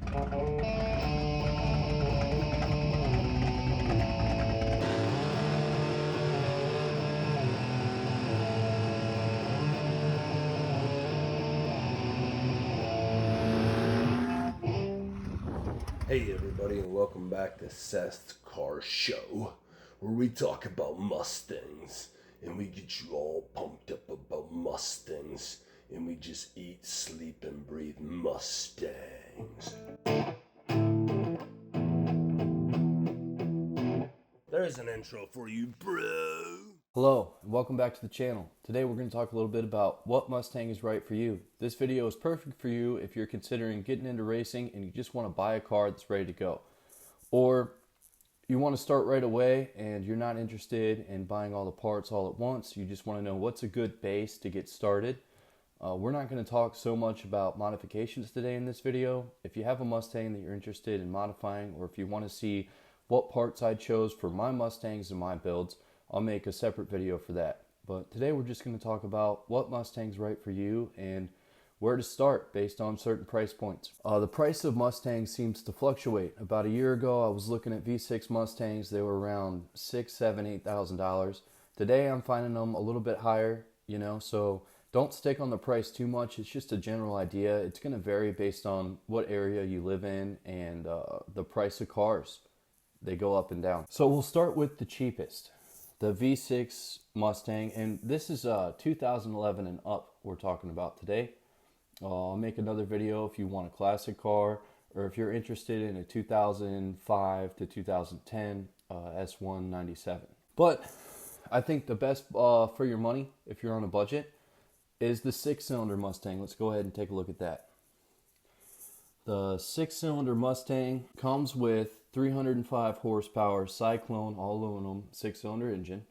Hey everybody, and welcome back to Seth's Car Show, where we talk about Mustangs, and we get you all pumped up about Mustangs, and we just eat, sleep, and breathe Mustangs. There's an intro for you, bro. Hello, and welcome back to the channel. Today we're going to talk a little bit about what Mustang is right for you. This video is perfect for you if you're considering getting into racing and you just want to buy a car that's ready to go. Or you want to start right away and you're not interested in buying all the parts all at once. You just want to know what's a good base to get started. We're not going to talk so much about modifications today in this video. If you have a Mustang that you're interested in modifying, or if you want to see what parts I chose for my Mustangs and my builds, I'll make a separate video for that. But today we're just going to talk about what Mustang's right for you and where to start based on certain price points. The price of Mustangs seems to fluctuate. About a year ago, I was looking at V6 Mustangs. They were around $6,000, $7,000, $8,000. Today, I'm finding them a little bit higher, so don't stick on the price too much. It's just a general idea. It's going to vary based on what area you live in and the price of cars. They go up and down. So we'll start with the cheapest. The V6 Mustang, and this is 2011 and up we're talking about today. I'll make another video if you want a classic car, or if you're interested in a 2005 to 2010 S197. But I think the best for your money, if you're on a budget, is the 6-cylinder Mustang. Let's go ahead and take a look at that. The 6-cylinder Mustang comes with 305 horsepower Cyclone all aluminum 6-cylinder engine.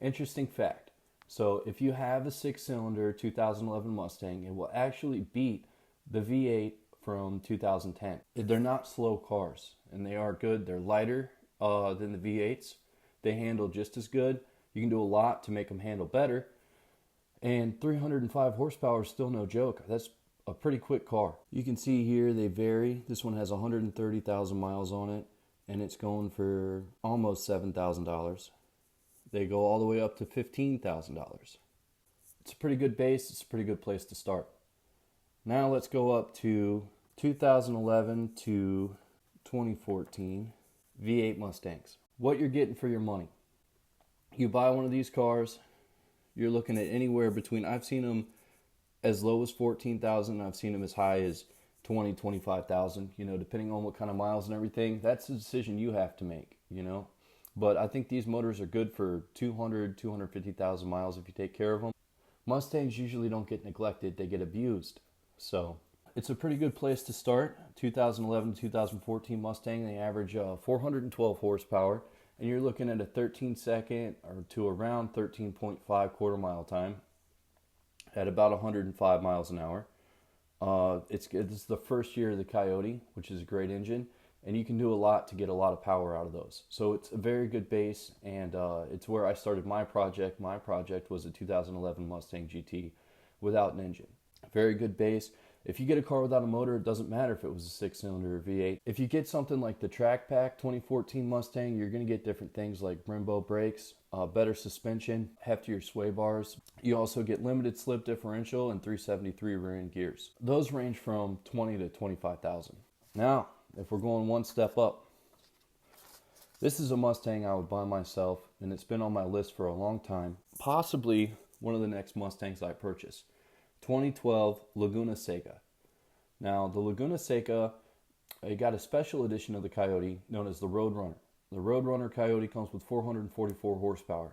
Interesting fact. So if you have a 6-cylinder 2011 Mustang, it will actually beat the V8 from 2010. They're not slow cars, and they are good. They're lighter than the V8s. They handle just as good. You can do a lot to make them handle better. And 305 horsepower is still no joke. That's a pretty quick car. You can see here they vary. This one has 130,000 miles on it, and it's going for almost $7,000. They go all the way up to $15,000. It's a pretty good base. It's a pretty good place to start. Now let's go up to 2011 to 2014 V8 Mustangs. What you're getting for your money. You buy one of these cars, you're looking at anywhere between, I've seen them as low as 14,000. I've seen them as high as 20, 25,000, depending on what kind of miles and everything. That's a decision you have to make, But I think these motors are good for 200, 250,000 miles if you take care of them. Mustangs usually don't get neglected, they get abused. So it's a pretty good place to start. 2011 to 2014 Mustang, they average 412 horsepower, and you're looking at a 13-second or to around 13.5 quarter mile time at about 105 miles an hour. It's the first year of the Coyote, which is a great engine, and you can do a lot to get a lot of power out of those. So it's a very good base, and it's where I started my project. My project was a 2011 Mustang GT without an engine. Very good base. If you get a car without a motor, it doesn't matter if it was a 6-cylinder or V8. If you get something like the Track Pack 2014 Mustang, you're going to get different things like Brembo brakes, better suspension, heftier sway bars. You also get limited slip differential and 373 rear-end gears. Those range from 20 to 25,000. Now, if we're going one step up, this is a Mustang I would buy myself, and it's been on my list for a long time. Possibly one of the next Mustangs I purchase. 2012 Laguna Seca. Now, the Laguna Seca, it got a special edition of the Coyote known as the Roadrunner. The Roadrunner Coyote comes with 444 horsepower.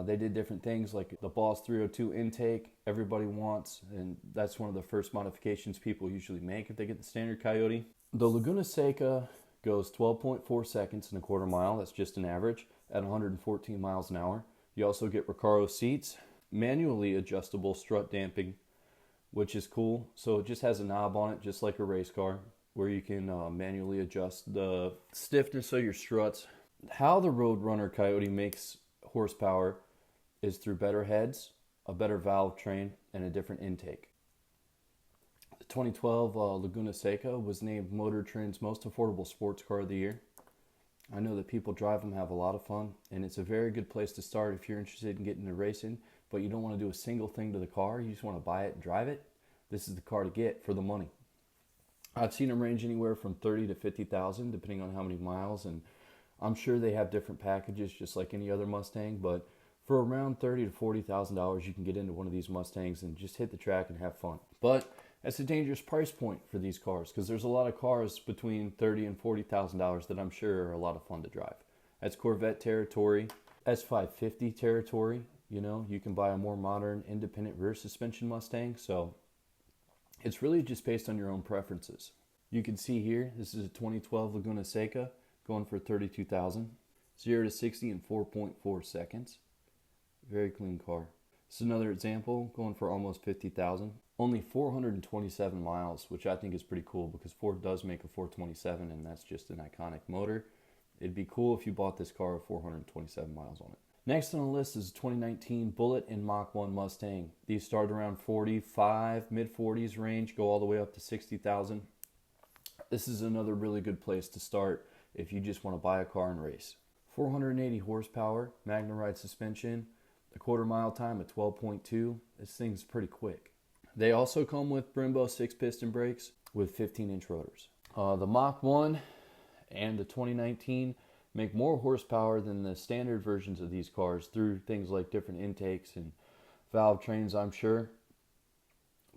They did different things like the Boss 302 intake everybody wants, and that's one of the first modifications people usually make if they get the standard Coyote. The Laguna Seca goes 12.4 seconds in a quarter mile. That's just an average at 114 miles an hour. You also get Recaro seats, manually adjustable strut damping, which is cool. So it just has a knob on it, just like a race car, where you can manually adjust the stiffness of your struts. How the Roadrunner Coyote makes horsepower is through better heads, a better valve train, and a different intake. The 2012 Laguna Seca was named Motor Trend's most affordable sports car of the year. I know that people drive them, have a lot of fun, and it's a very good place to start if you're interested in getting into racing, but you don't want to do a single thing to the car. You just want to buy it and drive it. This is the car to get for the money. I've seen them range anywhere from 30 to 50,000, depending on how many miles, and I'm sure they have different packages, just like any other Mustang. But for around $30,000 to $40,000, you can get into one of these Mustangs and just hit the track and have fun. But that's a dangerous price point for these cars, because there's a lot of cars between $30,000 and $40,000 that I'm sure are a lot of fun to drive. That's Corvette territory, S550 territory. You know, you can buy a more modern, independent rear suspension Mustang. So it's really just based on your own preferences. You can see here, this is a 2012 Laguna Seca going for $32,000. 0 to 60 in 4.4 seconds. Very clean car. This is another example going for almost $50,000. Only 427 miles, which I think is pretty cool because Ford does make a 427 and that's just an iconic motor. It'd be cool if you bought this car with 427 miles on it. Next on the list is 2019 Bullitt and Mach 1 Mustang. These start around 45, mid-40s range, go all the way up to 60,000. This is another really good place to start if you just want to buy a car and race. 480 horsepower, Magnaride suspension, a quarter-mile time at 12.2. This thing's pretty quick. They also come with Brembo 6-piston brakes with 15-inch rotors. The Mach 1 and the 2019 make more horsepower than the standard versions of these cars through things like different intakes and valve trains, I'm sure.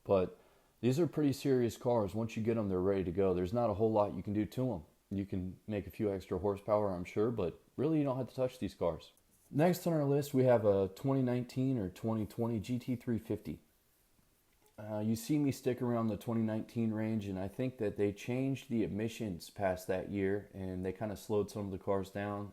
But these are pretty serious cars. Once you get them, they're ready to go. There's not a whole lot you can do to them. You can make a few extra horsepower, I'm sure, but really you don't have to touch these cars. Next on our list, we have a 2019 or 2020 GT350. You see me stick around the 2019 range, and I think that they changed the emissions past that year, and they kind of slowed some of the cars down.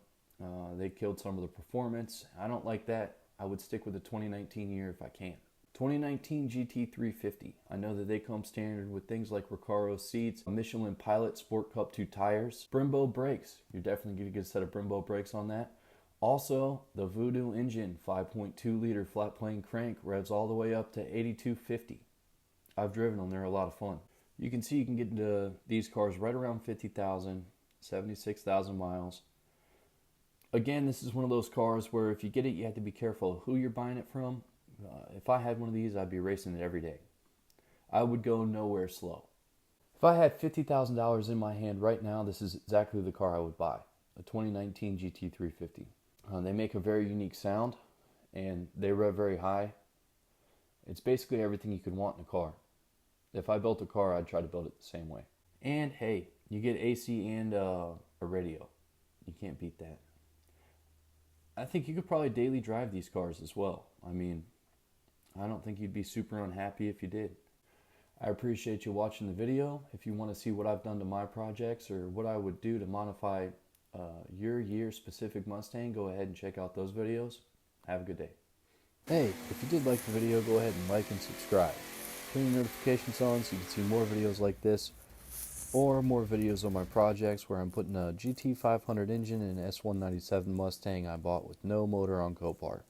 They killed some of the performance. I don't like that. I would stick with the 2019 year if I can. 2019 GT350. I know that they come standard with things like Recaro seats, Michelin Pilot Sport Cup 2 tires, Brembo brakes. You're definitely going to get a set of Brembo brakes on that. Also, the Voodoo engine, 5.2 liter flat plane crank, revs all the way up to 8250. I've driven them, they're a lot of fun. You can see you can get into these cars right around 50,000, 76,000 miles. Again, this is one of those cars where if you get it, you have to be careful of who you're buying it from. If I had one of these, I'd be racing it every day. I would go nowhere slow. If I had $50,000 in my hand right now, this is exactly the car I would buy, a 2019 GT350. They make a very unique sound, and they rev very high. It's basically everything you could want in a car. If I built a car, I'd try to build it the same way. And hey, you get AC and a radio. You can't beat that. I think you could probably daily drive these cars as well. I mean, I don't think you'd be super unhappy if you did. I appreciate you watching the video. If you want to see what I've done to my projects or what I would do to modify your year-specific Mustang, go ahead and check out those videos. Have a good day. Hey, if you did like the video, go ahead and like and subscribe. Turn your notifications on so you can see more videos like this or more videos on my projects where I'm putting a GT500 engine in an S197 Mustang I bought with no motor on Copart.